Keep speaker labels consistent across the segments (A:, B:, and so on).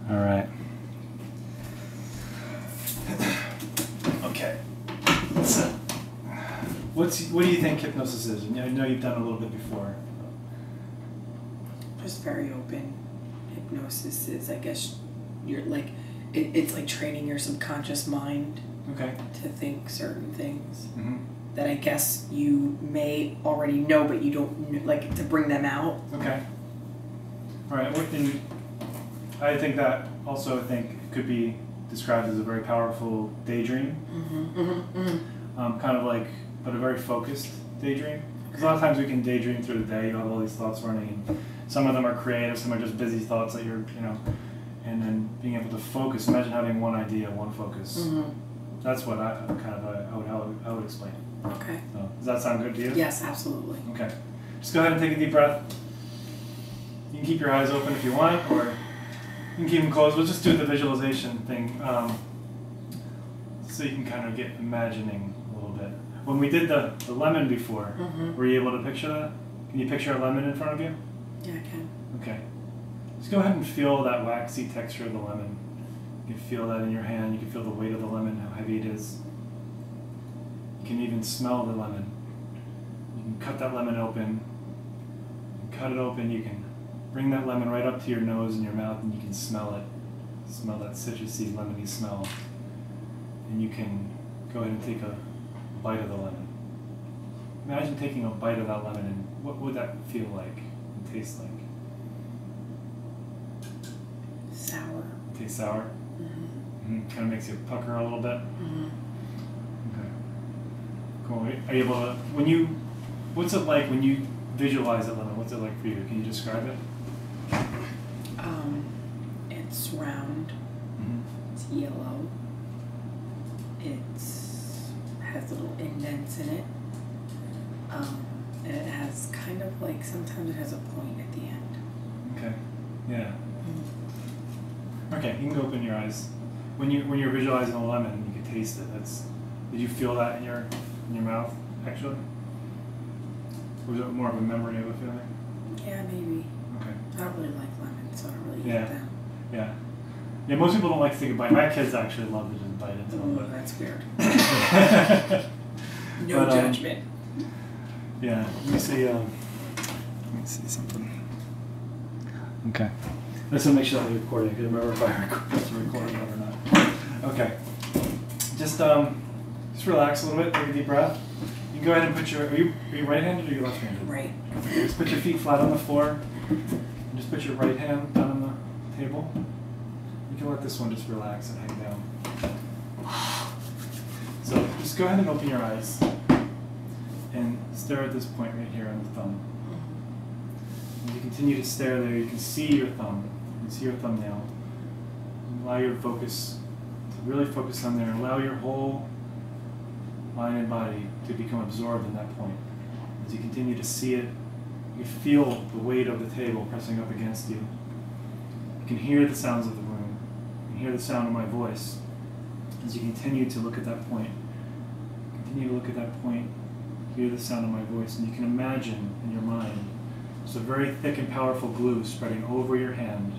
A: All right. Okay. So, what do you think hypnosis is? I know you've done a little bit before.
B: Just very open. Hypnosis is, I guess, you're like, it's like training your subconscious mind to think certain things that I guess you may already know, but you don't, like, to bring them out.
A: Okay. All right. And I think that also, could be described as a very powerful daydream. Kind of like, but a very focused daydream. Because a lot of times we can daydream through the day. You have all these thoughts running. And some of them are creative. Some are just busy thoughts that you're, and then being able to focus. Imagine having one idea, one focus. That's what I would explain.
B: Okay.
A: So, does that sound good to you?
B: Yes, absolutely.
A: Okay. Just go ahead and take a deep breath. You can keep your eyes open if you want, or you can keep them closed. We'll just do the visualization thing, so you can kind of get imagining a little bit. When we did the lemon before, were you able to picture that? Can you picture a lemon in front of you?
B: Yeah, I can.
A: Okay. Just go ahead and feel that waxy texture of the lemon. You can feel that in your hand. You can feel the weight of the lemon, how heavy it is. You can even smell the lemon. You can cut that lemon open. You cut it open, you can bring that lemon right up to your nose and your mouth, and you can smell it. Smell that citrusy, lemony smell. And you can go ahead and take a bite of the lemon. Imagine taking a bite of that lemon, and what would that feel like and taste like?
B: Sour.
A: It tastes sour? Kind of makes you pucker a little bit? Okay. Cool. Are you able to, what's it like when you visualize that lemon? What's it like for you? Can you describe it?
B: It's round. It's yellow. It has little indents in it. And it has kind of like, sometimes it has a point at the end.
A: Okay. Yeah. Okay, you can open your eyes. When you're visualizing a lemon, you can taste it. Did you feel that in your mouth actually? Or was it more of a memory of a feeling?
B: Yeah, maybe.
A: Okay.
B: I don't really like lemons, so I don't really eat them.
A: Yeah. Yeah, most people don't like to take a bite. My kids actually love to just bite into them. But
B: that's weird. No judgment.
A: Yeah. Let me see something. Okay. I just want to make sure that we're recording. I can remember if I was recording it or not. Okay. Just relax a little bit. Take a deep breath. You can go ahead and put are you right-handed or are you left-handed?
B: Right.
A: Okay, just put your feet flat on the floor. And just put your right hand down on the table. You can let this one just relax and hang down. So just go ahead and open your eyes and stare at this point right here on the thumb. As you continue to stare there, you can see your thumb. You can see your thumbnail. Allow your focus to really focus on there. Allow your whole mind and body to become absorbed in that point. As you continue to see it, you feel the weight of the table pressing up against you. You can hear the sounds of the room. You can hear the sound of my voice. As you continue to look at that point, continue to look at that point, hear the sound of my voice, and you can imagine in your mind there's a very thick and powerful glue spreading over your hand,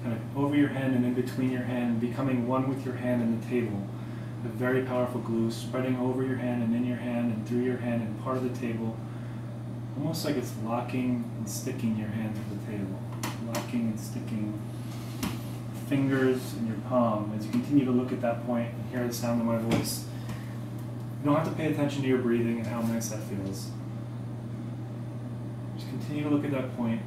A: kind of over your hand and in between your hand, becoming one with your hand and the table. A very powerful glue spreading over your hand and in your hand and through your hand and part of the table, almost like it's locking and sticking your hand to the table. Locking and sticking fingers in your palm as you continue to look at that point and hear the sound of my voice. You don't have to pay attention to your breathing and how nice that feels. Just continue to look at that point.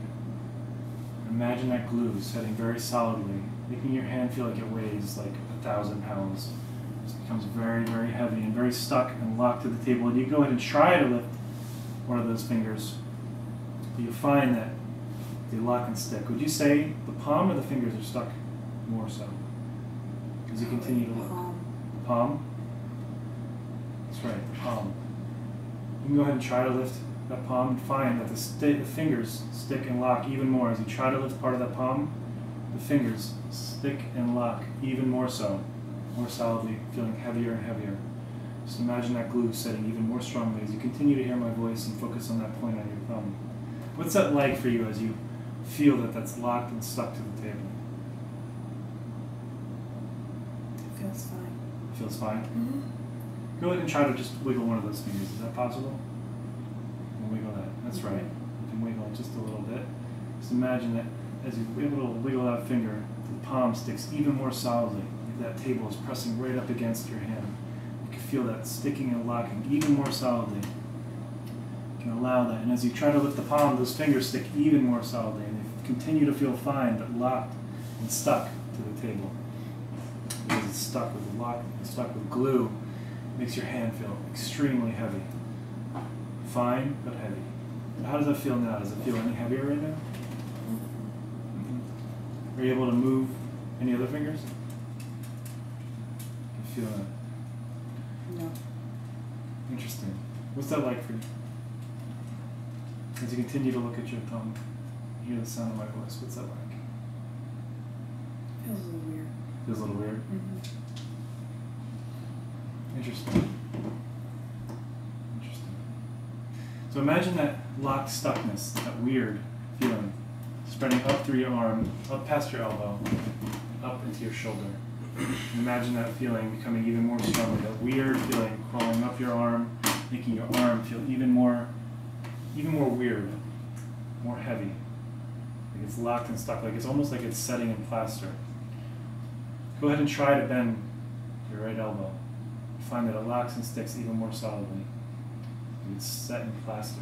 A: Imagine that glue setting very solidly, making your hand feel like it weighs like 1,000 pounds. It becomes very, very heavy and very stuck and locked to the table. And you go ahead and try to lift one of those fingers, but you find that they lock and stick. Would you say the palm or the fingers are stuck more so? As you continue to look. The palm? That's right, the palm. You can go ahead and try to lift that palm and find that the fingers stick and lock even more. As you try to lift part of that palm, the fingers stick and lock even more so, more solidly, feeling heavier and heavier. Just imagine that glue setting even more strongly as you continue to hear my voice and focus on that point on your thumb. What's that like for you as you feel that that's locked and stuck to the table? Feels fine? Go ahead and try to just wiggle one of those fingers. Is that possible? And wiggle that. That's right. You can wiggle it just a little bit. Just imagine that as you wiggle that finger, the palm sticks even more solidly. Like that table is pressing right up against your hand. You can feel that sticking and locking even more solidly. You can allow that. And as you try to lift the palm, those fingers stick even more solidly. And they continue to feel fine, but locked and stuck to the table. Because it's stuck with lock, it's stuck with glue. It makes your hand feel extremely heavy. Fine, but heavy. How does that feel now? Does it feel any heavier right now? Are you able to move any other fingers? You feel that?
B: No.
A: Interesting. What's that like for you? As you continue to look at your thumb, you hear the sound of my voice. What's that like?
B: Feels a little weird.
A: Feels a little weird?
B: Mm-hmm.
A: Interesting. Interesting. So imagine that locked stuckness, that weird feeling, spreading up through your arm, up past your elbow, up into your shoulder. Imagine that feeling becoming even more strongly, that weird feeling crawling up your arm, making your arm feel even more weird, more heavy. Like it's locked and stuck, like it's almost like it's setting in plaster. Go ahead and try to bend your right elbow. Find that it locks and sticks even more solidly. It's set in plaster.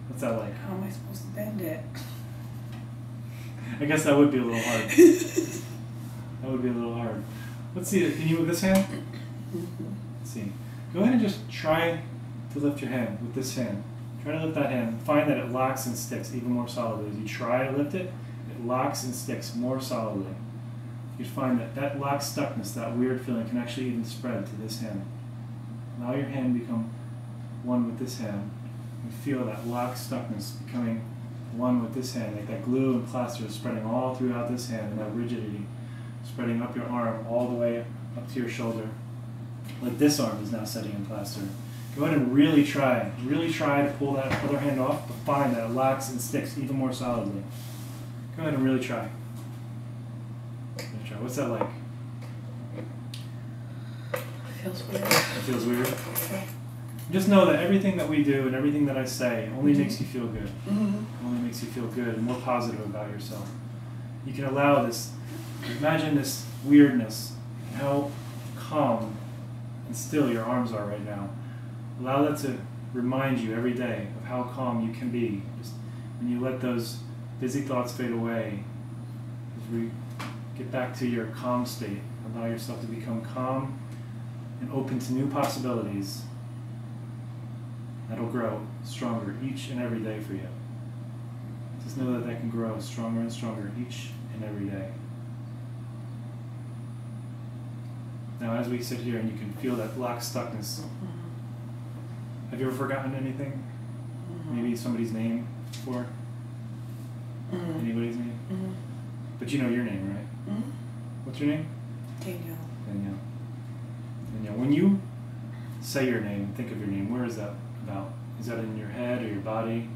A: What's that like?
B: How am I supposed to bend it?
A: I guess that would be a little hard. That would be a little hard. Let's see, can you move this hand? Let's see. Go ahead and just try to lift your hand with this hand. Try to lift that hand. Find that it locks and sticks even more solidly. As you try to lift it, it locks and sticks more solidly. You find that that lock stuckness, that weird feeling, can actually even spread to this hand. Allow your hand to become one with this hand. And feel that lock stuckness becoming one with this hand, like that glue and plaster is spreading all throughout this hand, and that rigidity spreading up your arm all the way up to your shoulder. Like this arm is now setting in plaster. Go ahead and really try to pull that other hand off, but find that it locks and sticks even more solidly. Go ahead and really try. What's that like?
B: It feels weird.
A: It feels weird?
B: Okay.
A: Just know that everything that we do and everything that I say only makes you feel good. Only makes you feel good and more positive about yourself. You can allow this, imagine this weirdness, how calm and still your arms are right now. Allow that to remind you every day of how calm you can be. Just when you let those busy thoughts fade away, as we get back to your calm state, allow yourself to become calm and open to new possibilities that'll grow stronger each and every day for you. Just know that that can grow stronger and stronger each and every day. Now as we sit here and you can feel that lock stuckness, have you ever forgotten anything? Maybe somebody's name before? Anybody's name? But you know your name, right? What's your name?
B: Danielle.
A: Danielle. Danielle. When you say your name, think of your name, where is that about? Is that in your head or your body?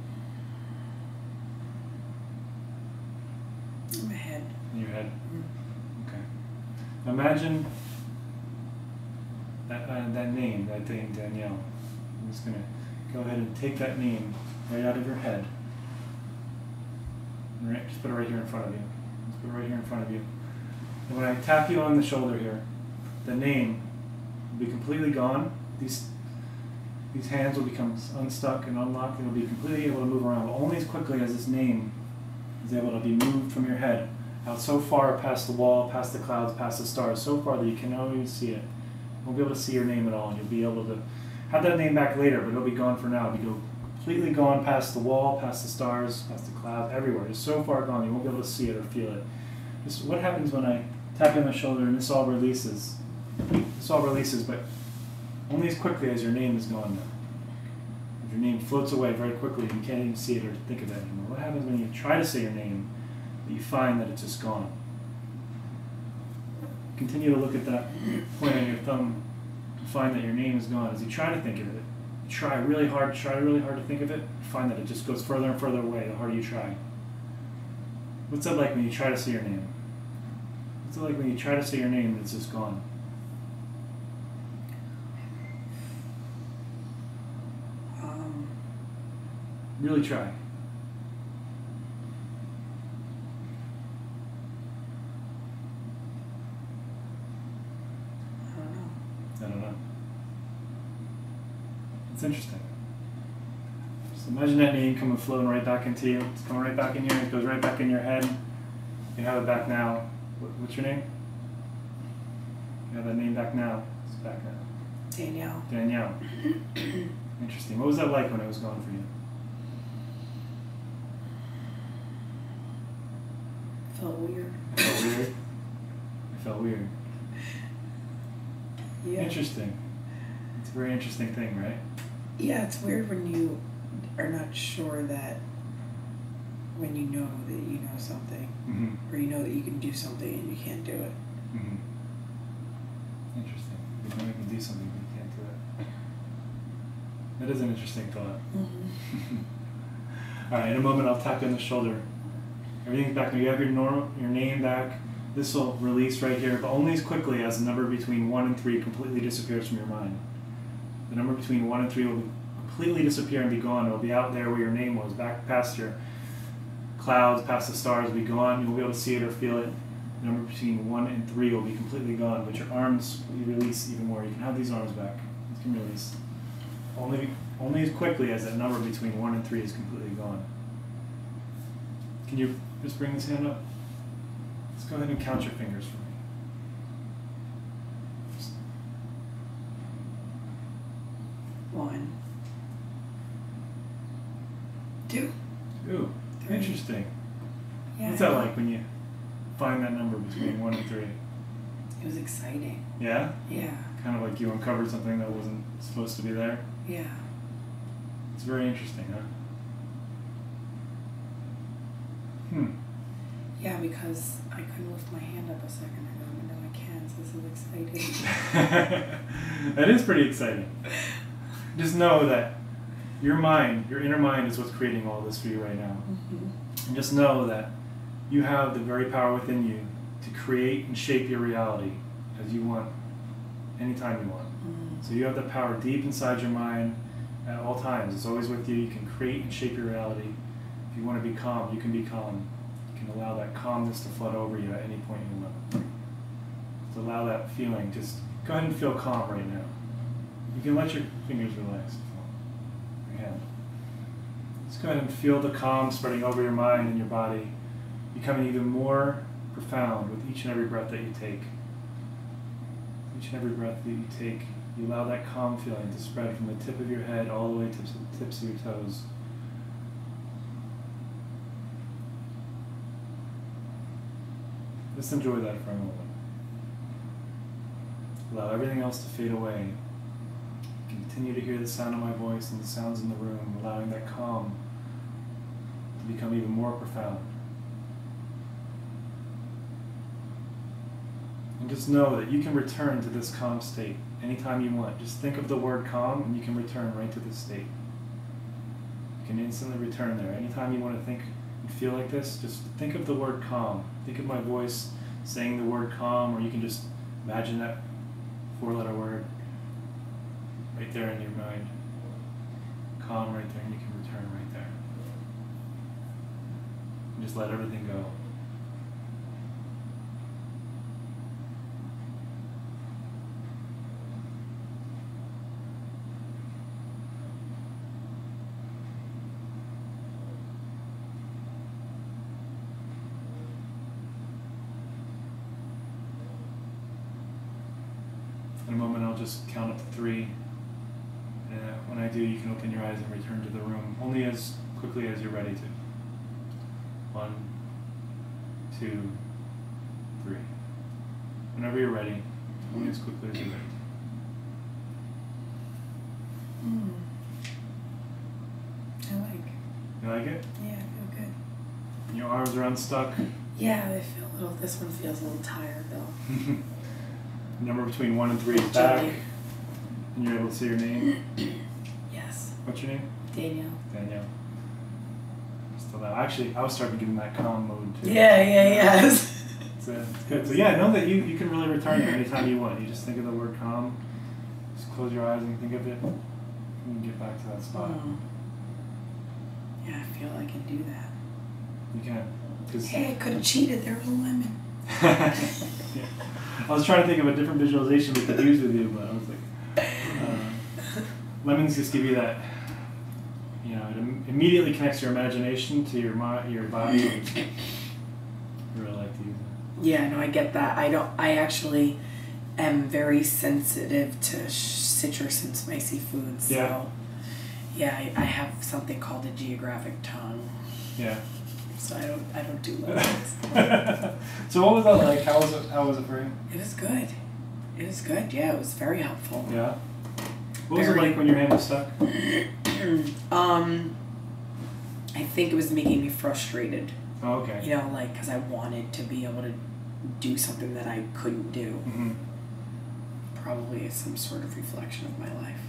B: In my head.
A: In your head? Okay. Imagine that name, that thing, Danielle. I'm just going to go ahead and take that name right out of your head. Right, just put it right here in front of you. Just put it right here in front of you. And when I tap you on the shoulder here, the name will be completely gone. These hands will become unstuck and unlocked, and you'll be completely able to move around, but only as quickly as this name is able to be moved from your head out so far past the wall, past the clouds, past the stars, so far that you cannot even see it. You won't be able to see your name at all, and you'll be able to have that name back later, but it'll be gone for now. It'll be completely gone past the wall, past the stars, past the clouds, everywhere. Just so far gone, you won't be able to see it or feel it. Just what happens when I tap you on the shoulder and this all releases? This all releases, but only as quickly as your name is gone now. If your name floats away very quickly, you can't even see it or think of it anymore. What happens when you try to say your name, but you find that it's just gone? Continue to look at that point on your thumb and find that your name is gone. As you try to think of it, you try really hard to think of it, you find that it just goes further and further away the harder you try. What's that like when you try to say your name? What's it like when you try to say your name and it's just gone? Really try. I don't know. It's interesting. Just imagine that name coming floating right back into you. It's coming right back in here. It goes right back in your head. You have it back now. What's your name? You have that name back now. It's back now.
B: Danielle.
A: Danielle. Interesting. What was that like when it was gone for you?
B: Felt weird.
A: It felt weird? It felt weird.
B: Yeah.
A: Interesting. It's a very interesting thing, right?
B: Yeah, it's weird when you are not sure that when you know that you know something, or you know that you can do something and you can't do it.
A: Interesting. You know you can do something but you can't do it. That is an interesting thought. All right, in a moment I'll tap you on the shoulder. Everything's back. You have your name back. This will release right here, but only as quickly as the number between 1 and 3 completely disappears from your mind. The number between 1 and 3 will completely disappear and be gone. It will be out there where your name was, back past your clouds, past the stars, will be gone. You won't be able to see it or feel it. The number between 1 and 3 will be completely gone, but your arms will release even more. You can have these arms back. You can release. Only as quickly as that number between 1 and 3 is completely gone. Can you just bring this hand up? Let's go ahead and count your fingers for me.
B: 1, 2.
A: 2.
B: 3.
A: Interesting.
B: Yeah,
A: What's that like when you find that number between 1 and 3?
B: It was exciting.
A: Yeah?
B: Yeah.
A: Kind of like you uncovered something that wasn't supposed to be there?
B: Yeah.
A: It's very interesting, huh?
B: Yeah, because I couldn't lift my hand up a second ago, and now I can, so this is exciting.
A: That is pretty exciting. Just know that your mind, your inner mind is what's creating all this for you right now. And just know that you have the very power within you to create and shape your reality as you want, anytime you want. So you have the power deep inside your mind at all times. It's always with you. You can create and shape your reality. If you want to be calm, you can be calm. You can allow that calmness to flood over you at any point you want. To allow that feeling, just go ahead and feel calm right now. You can let your fingers relax if you want. Your hand. Just go ahead and feel the calm spreading over your mind and your body, becoming even more profound with each and every breath that you take. Each and every breath that you take, you allow that calm feeling to spread from the tip of your head all the way to the tips of your toes. Just enjoy that for a moment. Allow everything else to fade away. Continue to hear the sound of my voice and the sounds in the room, allowing that calm to become even more profound. And just know that you can return to this calm state anytime you want. Just think of the word calm and you can return right to this state. You can instantly return there. Anytime you want to think and feel like this, just think of the word calm. Think of my voice saying the word calm, or you can just imagine that 4-letter word right there in your mind. Calm right there, and you can return right there. And just let everything go. In a moment, I'll just count up to 3. And when I do, you can open your eyes and return to the room, only as quickly as you're ready to. 1, 2, 3. Whenever you're ready, only as quickly as you're ready to.
B: I like.
A: You like it?
B: Yeah, I feel good.
A: Your arms are unstuck.
B: Yeah, they feel a little, this one feels a little tired though.
A: Number between 1 and 3 is back. And you're able to say your name?
B: Yes.
A: What's your name?
B: Danielle.
A: Danielle. Still that. Actually, I was starting to get in that calm mode too.
B: Yeah.
A: It's good. So yeah, know that you can really return there anytime you want. You just think of the word calm. Just close your eyes and think of it. And you can get back to that spot.
B: Yeah, I feel I can do that.
A: You can.
B: Hey, I could have cheated. There was a lemon.
A: Yeah. I was trying to think of a different visualization we could use with you, but I was like, lemons just give you that, you know, it immediately connects your imagination to your body. I really like to use it.
B: Yeah, no, I get that. I actually am very sensitive to citrus and spicy foods.
A: Yeah.
B: So, yeah, I have something called a geographic tongue.
A: Yeah.
B: So I don't do lemons.
A: So what was that like? How was it for you?
B: It was good. It was good. Yeah, it was very helpful.
A: Yeah. What was it like when your hand was stuck?
B: I think it was making me frustrated.
A: Oh, okay.
B: You know, like, because I wanted to be able to do something that I couldn't do.
A: Mm-hmm.
B: Probably some sort of reflection of my life.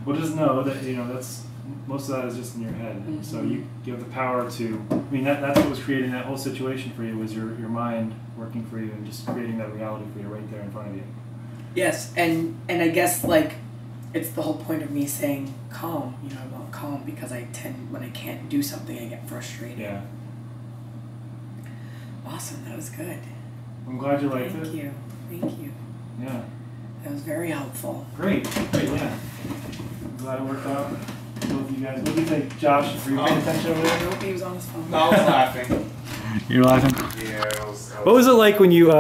A: Well, just know that, you know, that's most of that is just in your head.
B: Mm-hmm.
A: So you have the power to, I mean, that's what was creating that whole situation for you, was your mind working for you and just creating that reality for you right there in front of you.
B: Yes, and I guess, like, it's the whole point of me saying calm. You know, I want calm because I tend, when I can't do something, I get frustrated.
A: Yeah.
B: Awesome, that was good.
A: I'm glad you liked it.
B: Thank you. Thank you.
A: Yeah.
B: That was very helpful.
A: Great, yeah. I'm glad it work out. Both of you guys. What do you think, Josh? Were you paying attention over there?
B: Nope, he was on his phone.
C: No, I was laughing.
A: You're laughing?
C: Yeah,
A: What was it like when you